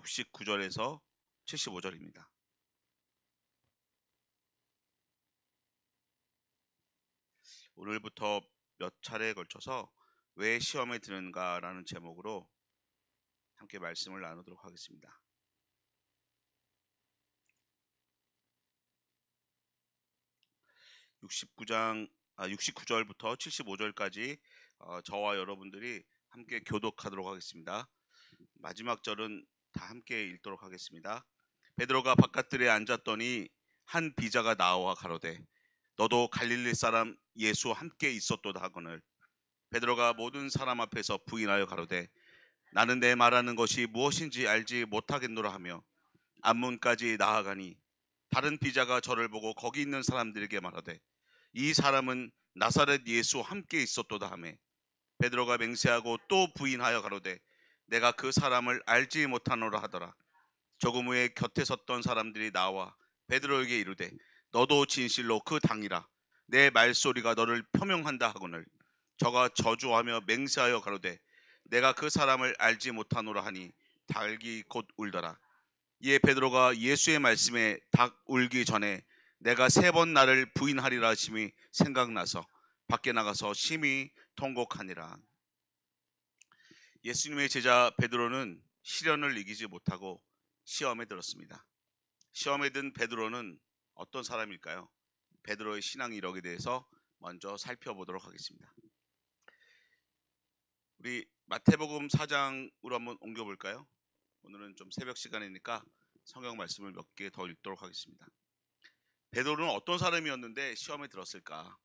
69절에서 75절입니다. 오늘부터 몇 차례에 걸쳐서 왜 시험에 드는가라는 제목으로 함께 말씀을 나누도록 하겠습니다. 69절부터 75절까지 저와 여러분들이 함께 교독하도록 하겠습니다. 마지막 절은 다 함께 읽도록 하겠습니다. 베드로가 바깥들에 앉았더니 한 비자가 나와 가로되 너도 갈릴리 사람 예수 함께 있었도다 하거늘 베드로가 모든 사람 앞에서 부인하여 가로되 나는 내 말하는 것이 무엇인지 알지 못하겠노라 하며 앞문까지 나아가니 다른 비자가 저를 보고 거기 있는 사람들에게 말하되 이 사람은 나사렛 예수 함께 있었도다 하며 베드로가 맹세하고 또 부인하여 가로되 내가 그 사람을 알지 못하노라 하더라. 조금 후에 곁에 섰던 사람들이 나와 베드로에게 이르되 너도 진실로 그 당이라 내 말소리가 너를 표명한다 하거늘 저가 저주하며 맹세하여 가로되 내가 그 사람을 알지 못하노라 하니 닭이 곧 울더라. 이에 베드로가 예수의 말씀에 닭 울기 전에 내가 3번 나를 부인하리라 하심이 생각나서 밖에 나가서 심히 통곡하니라. 예수님의 제자 베드로는 시련을 이기지 못하고 시험에 들었습니다. 시험에 든 베드로는 어떤 사람일까요? 베드로의 신앙 이력에 대해서 먼저 살펴보도록 하겠습니다. 우리 마태복음 4장으로 한번 옮겨볼까요? 오늘은 좀 새벽 시간이니까 성경 말씀을 몇 개 더 읽도록 하겠습니다. 베드로는 어떤 사람이었는데 시험에 들었을까?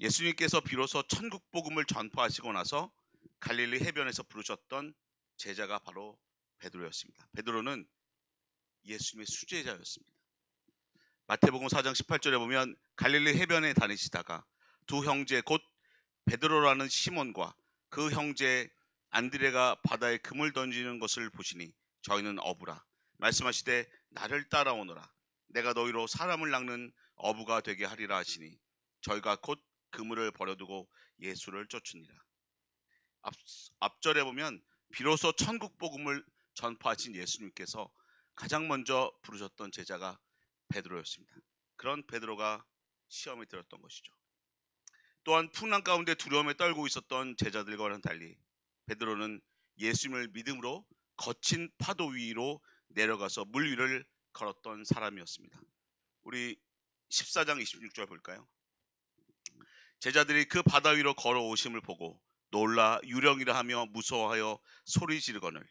예수님께서 비로소 천국 복음을 전파하시고 나서 갈릴리 해변에서 부르셨던 제자가 바로 베드로였습니다. 베드로는 예수님의 수제자였습니다. 마태복음 4장 18절에 보면 갈릴리 해변에 다니시다가 두 형제 곧 베드로라는 시몬과 그 형제 안드레가 바다에 금을 던지는 것을 보시니 저희는 어부라 말씀하시되 나를 따라오너라 내가 너희로 사람을 낚는 어부가 되게 하리라 하시니 저희가 곧 그물을 버려두고 예수를 쫓으니라. 앞절에 보면 비로소 천국 복음을 전파하신 예수님께서 가장 먼저 부르셨던 제자가 베드로였습니다. 그런 베드로가 시험에 들었던 것이죠. 또한 풍랑 가운데 두려움에 떨고 있었던 제자들과는 달리 베드로는 예수님을 믿음으로 거친 파도 위로 내려가서 물 위를 걸었던 사람이었습니다. 우리 14장 26절 볼까요? 제자들이 그 바다 위로 걸어오심을 보고 놀라 유령이라 하며 무서워하여 소리 지르거늘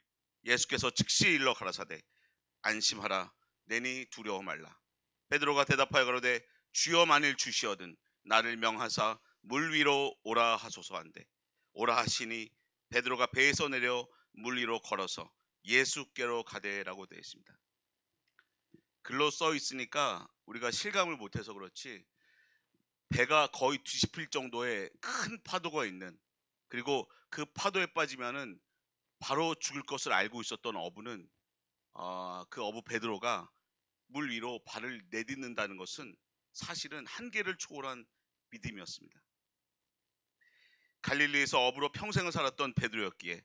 예수께서 즉시 일러 가라사대 안심하라 내니 두려워 말라. 베드로가 대답하여 가로되 주여 만일 주시어든 나를 명하사 물 위로 오라 하소서 한데 오라 하시니 베드로가 배에서 내려 물 위로 걸어서 예수께로 가되라고 되어 있습니다. 글로 써 있으니까 우리가 실감을 못해서 그렇지 배가 거의 뒤집힐 정도의 큰 파도가 있는, 그리고 그 파도에 빠지면은 바로 죽을 것을 알고 있었던 어부는 그 어부 베드로가 물 위로 발을 내딛는다는 것은 사실은 한계를 초월한 믿음이었습니다. 갈릴리에서 어부로 평생을 살았던 베드로였기에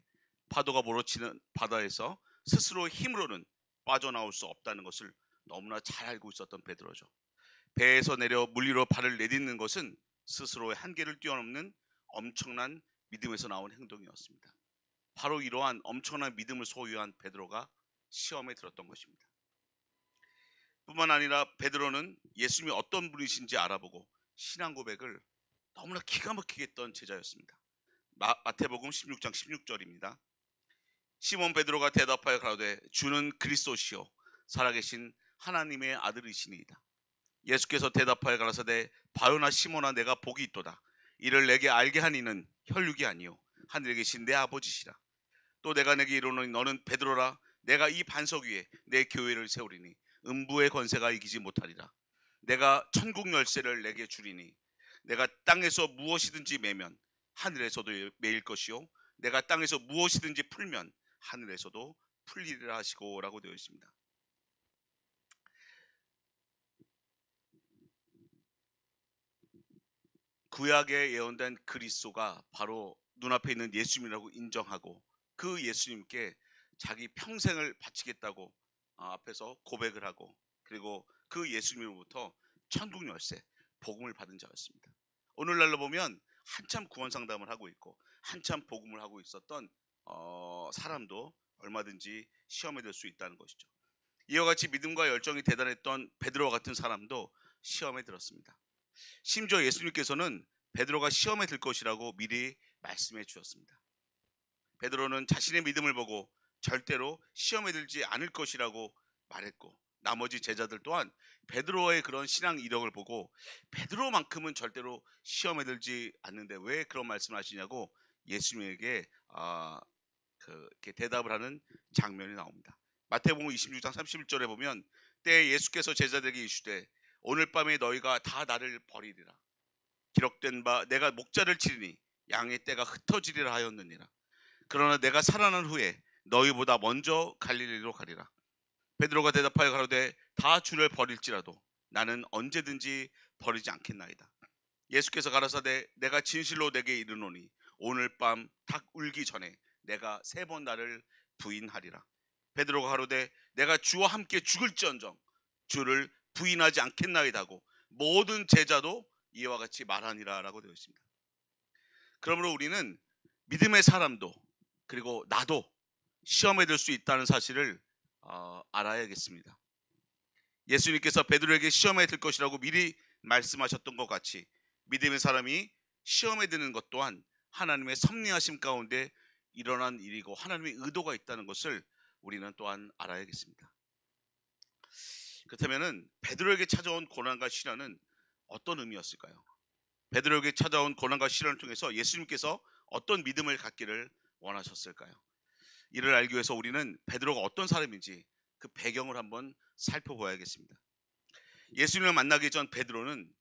파도가 몰아치는 바다에서 스스로의 힘으로는 빠져나올 수 없다는 것을 너무나 잘 알고 있었던 베드로죠. 배에서 내려 물 위로 발을 내딛는 것은 스스로의 한계를 뛰어넘는 엄청난 믿음에서 나온 행동이었습니다. 바로 이러한 엄청난 믿음을 소유한 베드로가 시험에 들었던 것입니다. 뿐만 아니라 베드로는 예수님이 어떤 분이신지 알아보고 신앙 고백을 너무나 기가 막히게 했던 제자였습니다. 마태복음 16장 16절입니다. 시몬 베드로가 대답하여 가로되 주는 그리스도시요 살아계신 하나님의 아들이시니이다. 예수께서 대답하여 가라사대 바요나 시몬아 내가 복이 있도다. 이를 내게 알게 한 이는 혈육이 아니요 하늘에 계신 내 아버지시라. 또 내가 내게 이르노니 너는 베드로라 내가 이 반석 위에 내 교회를 세우리니 음부의 권세가 이기지 못하리라. 내가 천국 열쇠를 내게 주리니 내가 땅에서 무엇이든지 매면 하늘에서도 매일 것이요 내가 땅에서 무엇이든지 풀면 하늘에서도 풀리리라 하시고 라고 되어 있습니다. 구약에 예언된 그리스도가 바로 눈앞에 있는 예수님이라고 인정하고 그 예수님께 자기 평생을 바치겠다고 앞에서 고백을 하고, 그리고 그 예수님으로부터 천국 열쇠, 복음을 받은 자였습니다. 오늘날로 보면 한참 구원 상담을 하고 있고 한참 복음을 하고 있었던 사람도 얼마든지 시험에 들 수 있다는 것이죠. 이와 같이 믿음과 열정이 대단했던 베드로와 같은 사람도 시험에 들었습니다. 심지어 예수님께서는 베드로가 시험에 들 것이라고 미리 말씀해 주셨습니다. 베드로는 자신의 믿음을 보고 절대로 시험에 들지 않을 것이라고 말했고, 나머지 제자들 또한 베드로의 그런 신앙 이력을 보고 베드로만큼은 절대로 시험에 들지 않는데 왜 그런 말씀을 하시냐고 예수님에게 이렇게 대답을 하는 장면이 나옵니다. 마태복음 26장 31절에 보면, 때에 예수께서 제자들에게 이르시되 오늘 밤에 너희가 다 나를 버리리라. 기록된 바 내가 목자를 치리니 양의 떼가 흩어지리라 하였느니라. 그러나 내가 살아난 후에 너희보다 먼저 갈릴리로 가리라. 베드로가 대답하여 가로되 다 주를 버릴지라도 나는 언제든지 버리지 않겠나이다. 예수께서 가라사대 내가 진실로 내게 이르노니 오늘 밤 닭 울기 전에 내가 3번 나를 부인하리라. 베드로가 가로되 내가 주와 함께 죽을지언정 주를 부인하지 않겠나이다고 모든 제자도 이와 같이 말하니라 라고 되어 있습니다. 그러므로 우리는 믿음의 사람도 그리고 나도 시험에 들 수 있다는 사실을 알아야겠습니다. 예수님께서 베드로에게 시험에 들 것이라고 미리 말씀하셨던 것 같이 믿음의 사람이 시험에 드는 것 또한 하나님의 섭리하심 가운데 일어난 일이고 하나님의 의도가 있다는 것을 우리는 또한 알아야겠습니다. 그렇다면 베드로에게 찾아온 고난과 시련은 어떤 의미였을까요? 베드로에게 찾아온 고난과 시련을 통해서 예수님께서 어떤 믿음을 갖기를 원하셨을까요? 이를 알기 위해서 우리는 베드로가 어떤 사람인지 그 배경을 한번 살펴봐야겠습니다. 예수님을 만나기 전 베드로는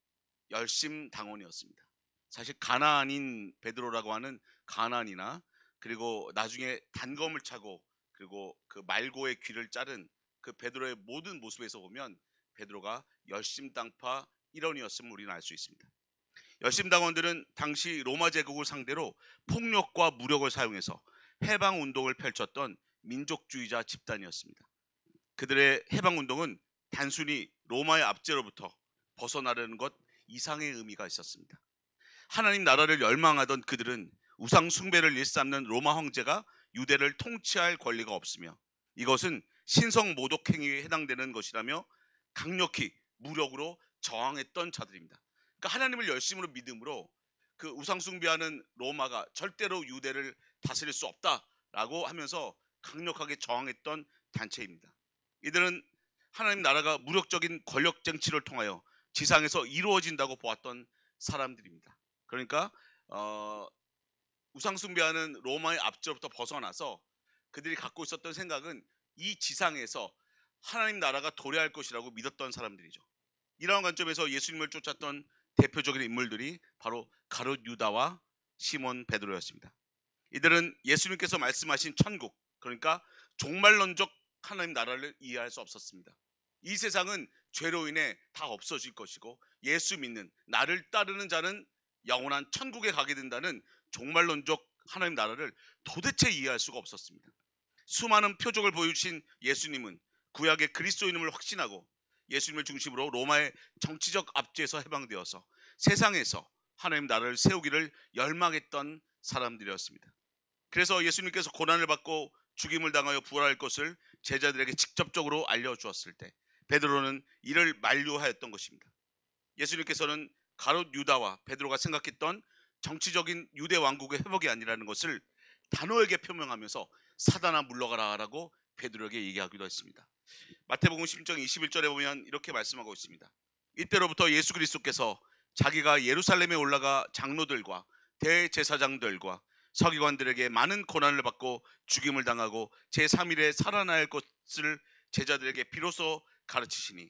열심당원이었습니다. 사실 가나안인 베드로라고 하는 가나안이나 그리고 나중에 단검을 차고 그리고 그 말고의 귀를 자른 그 베드로의 모든 모습에서 보면 베드로가 열심당파 일원이었음을 우리는 알 수 있습니다. 열심당원들은 당시 로마 제국을 상대로 폭력과 무력을 사용해서 해방운동을 펼쳤던 민족주의자 집단이었습니다. 그들의 해방운동은 단순히 로마의 압제로부터 벗어나려는 것 이상의 의미가 있었습니다. 하나님 나라를 열망하던 그들은 우상 숭배를 일삼는 로마 황제가 유대를 통치할 권리가 없으며 이것은 신성 모독 행위에 해당되는 것이라며 강력히 무력으로 저항했던 자들입니다. 그러니까 하나님을 열심으로 믿음으로 그 우상 숭배하는 로마가 절대로 유대를 다스릴 수 없다라고 하면서 강력하게 저항했던 단체입니다. 이들은 하나님 나라가 무력적인 권력 쟁취를 통하여 지상에서 이루어진다고 보았던 사람들입니다. 그러니까 우상 숭배하는 로마의 압제로부터 벗어나서 그들이 갖고 있었던 생각은 이 지상에서 하나님 나라가 도래할 것이라고 믿었던 사람들이죠. 이러한 관점에서 예수님을 쫓았던 대표적인 인물들이 바로 가룟 유다와 시몬 베드로였습니다. 이들은 예수님께서 말씀하신 천국, 그러니까 종말론적 하나님 나라를 이해할 수 없었습니다. 이 세상은 죄로 인해 다 없어질 것이고 예수 믿는 나를 따르는 자는 영원한 천국에 가게 된다는 종말론적 하나님 나라를 도대체 이해할 수가 없었습니다. 수많은 표적을 보여주신 예수님은 구약의 그리스도인임을 확신하고 예수님을 중심으로 로마의 정치적 압제에서 해방되어서 세상에서 하나님 나라를 세우기를 열망했던 사람들이었습니다. 그래서 예수님께서 고난을 받고 죽임을 당하여 부활할 것을 제자들에게 직접적으로 알려주었을 때 베드로는 이를 만류하였던 것입니다. 예수님께서는 가룟 유다와 베드로가 생각했던 정치적인 유대 왕국의 회복이 아니라는 것을 단호하게 표명하면서 사단아 물러가라 라고 베드로에게 얘기하기도 했습니다. 마태복음 10장 21절에 보면 이렇게 말씀하고 있습니다. 이때로부터 예수 그리스도께서 자기가 예루살렘에 올라가 장로들과 대제사장들과 서기관들에게 많은 고난을 받고 죽임을 당하고 제3일에 살아날 것을 제자들에게 비로소 가르치시니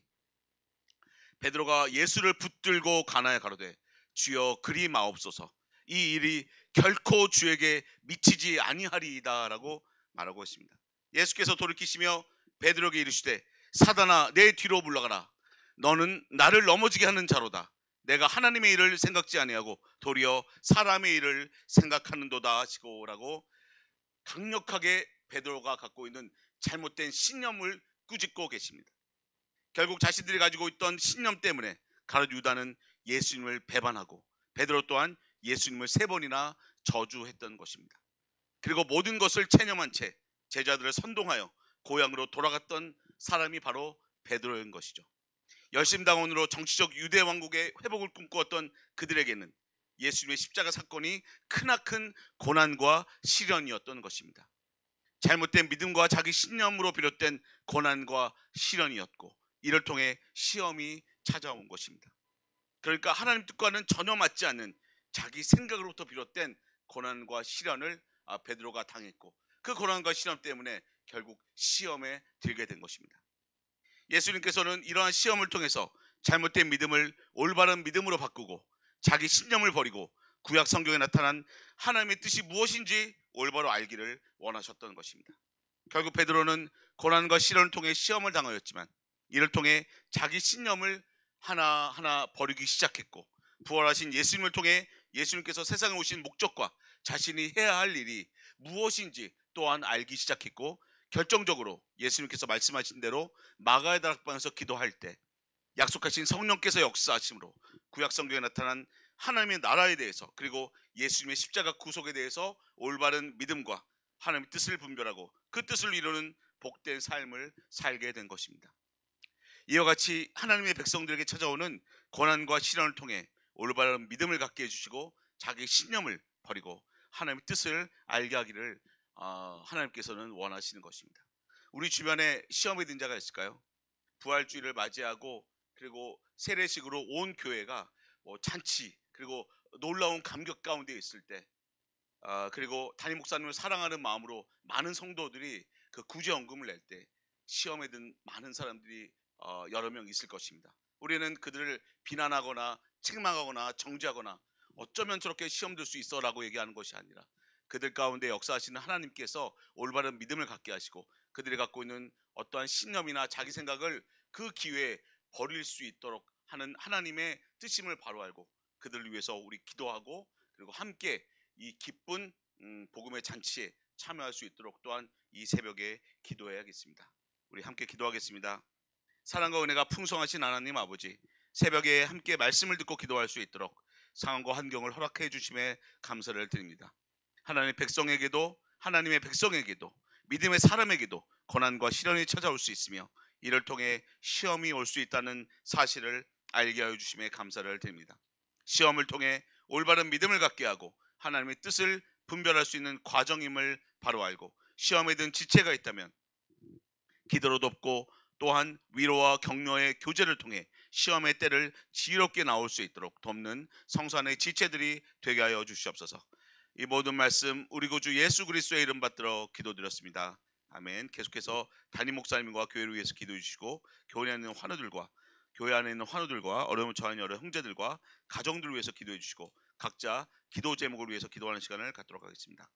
베드로가 예수를 붙들고 가나에 가로되 주여 그리 마옵소서 이 일이 결코 주에게 미치지 아니하리이다 라고 말하고 있습니다. 예수께서 돌이키시며 베드로에게 이르시되 사단아 내 뒤로 물러가라 너는 나를 넘어지게 하는 자로다 내가 하나님의 일을 생각지 아니하고 도리어 사람의 일을 생각하는도다 하시고 라고 강력하게 베드로가 갖고 있는 잘못된 신념을 꾸짖고 계십니다. 결국 자신들이 가지고 있던 신념 때문에 가룟 유다는 예수님을 배반하고 베드로 또한 예수님을 3번이나 저주했던 것입니다. 그리고 모든 것을 체념한 채 제자들을 선동하여 고향으로 돌아갔던 사람이 바로 베드로인 것이죠. 열심당원으로 정치적 유대 왕국의 회복을 꿈꾸었던 그들에게는 예수님의 십자가 사건이 크나큰 고난과 시련이었던 것입니다. 잘못된 믿음과 자기 신념으로 비롯된 고난과 시련이었고, 이를 통해 시험이 찾아온 것입니다. 그러니까 하나님 뜻과는 전혀 맞지 않는 자기 생각으로부터 비롯된 고난과 시련을 베드로가 당했고, 그 고난과 시련 때문에 결국 시험에 들게 된 것입니다. 예수님께서는 이러한 시험을 통해서 잘못된 믿음을 올바른 믿음으로 바꾸고 자기 신념을 버리고 구약 성경에 나타난 하나님의 뜻이 무엇인지 올바로 알기를 원하셨던 것입니다. 결국 베드로는 고난과 시련을 통해 시험을 당하였지만 이를 통해 자기 신념을 하나하나 버리기 시작했고, 부활하신 예수님을 통해 예수님께서 세상에 오신 목적과 자신이 해야 할 일이 무엇인지 또한 알기 시작했고, 결정적으로 예수님께서 말씀하신 대로 마가의 다락방에서 기도할 때 약속하신 성령께서 역사하심으로 구약 성경에 나타난 하나님의 나라에 대해서, 그리고 예수님의 십자가 구속에 대해서 올바른 믿음과 하나님의 뜻을 분별하고 그 뜻을 이루는 복된 삶을 살게 된 것입니다. 이와 같이 하나님의 백성들에게 찾아오는 고난과 시련을 통해 올바른 믿음을 갖게 해주시고 자기 신념을 버리고 하나님의 뜻을 알게 하기를 하나님께서는 원하시는 것입니다. 우리 주변에 시험에 든 자가 있을까요? 부활주의를 맞이하고 그리고 세례식으로 온 교회가 잔치 그리고 놀라운 감격 가운데 있을 때, 그리고 담임 목사님을 사랑하는 마음으로 많은 성도들이 그 구제헌금을 낼 때 시험에 든 많은 사람들이 여러 명 있을 것입니다. 우리는 그들을 비난하거나 책망하거나 정죄하거나 어쩌면 저렇게 시험 들 수 있어 라고 얘기하는 것이 아니라, 그들 가운데 역사하시는 하나님께서 올바른 믿음을 갖게 하시고 그들이 갖고 있는 어떠한 신념이나 자기 생각을 그 기회에 버릴 수 있도록 하는 하나님의 뜻임을 바로 알고 그들을 위해서 우리 기도하고 그리고 함께 이 기쁜 복음의 잔치에 참여할 수 있도록 또한 이 새벽에 기도해야겠습니다. 우리 함께 기도하겠습니다. 사랑과 은혜가 풍성하신 하나님 아버지, 새벽에 함께 말씀을 듣고 기도할 수 있도록 상황과 환경을 허락해 주심에 감사를 드립니다. 하나님의 백성에게도 믿음의 사람에게도 고난과 시련이 찾아올 수 있으며 이를 통해 시험이 올 수 있다는 사실을 알게 하여 주심에 감사를 드립니다. 시험을 통해 올바른 믿음을 갖게 하고 하나님의 뜻을 분별할 수 있는 과정임을 바로 알고, 시험에 든 지체가 있다면 기도로 돕고 또한 위로와 격려의 교제를 통해 시험의 때를 지혜롭게 나올 수 있도록 돕는 성산의 지체들이 되게 하여 주시옵소서. 이 모든 말씀 우리 구주 예수 그리스도의 이름 받들어 기도드렸습니다. 아멘. 계속해서 담임 목사님과 교회를 위해서 기도해 주시고 교회 안에 있는 환우들과 어려움을 처한 여러 형제들과 가정들을 위해서 기도해 주시고 각자 기도 제목을 위해서 기도하는 시간을 갖도록 하겠습니다.